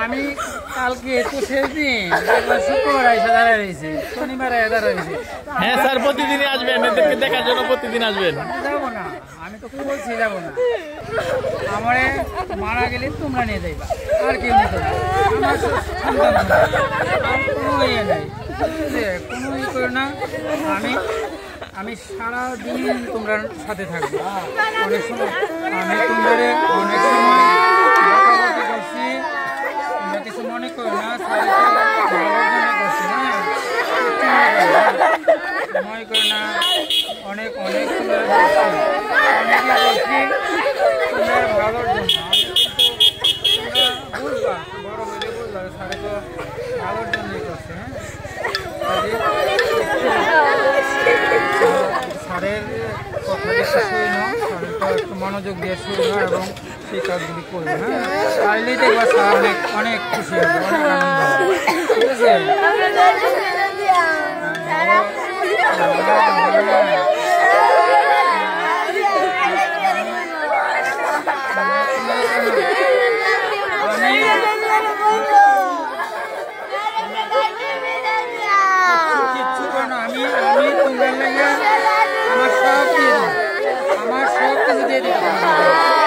আমি কালকে তো শেষ দিন শুক্রবার এসে দাঁড়ায় রয়েছে, শনিবার দাঁড়ায় রয়েছে। হ্যাঁ স্যার, প্রতিদিনই আসবেন, এদেরকে দেখার জন্য প্রতিদিন আসবেন। যাবো না, আমি তো বলছি যাবো না। আমারে মারা গেলে তোমরা নিয়ে যাইবা, আর কেউ নিতে না। আমার সন্তান কোনো ইয়ে নেই, কোনো ই করো না। আমি সারাদিন তোমরা সাথে থাকবো। অনেক সময় আমি তোমাদের অনেক সময় বকাবকি করছি, তোমরা কিছু মনে করো না। করছি না, মনে করো না। অনেক অনেক তোমরা অনেকে বলছি তোমরা ভালোর জন্য। তোমরা বুঝবা, বড় হলে বুঝবা সারে তো ভালোর জন্যই করছে। স্যারের কথা বেশি শুই না, স্যারের একটু মনোযোগ দিয়ে শুই না এবং সেই কাজগুলি করবে। হ্যাঁ, তাহলেই দেখবা স্যার অনেক অনেক খুশি হবে, অনেক আনন্দ হবে। ঠিক আছে? আমি তোমরা আমার সব কিছু দিয়ে দিই।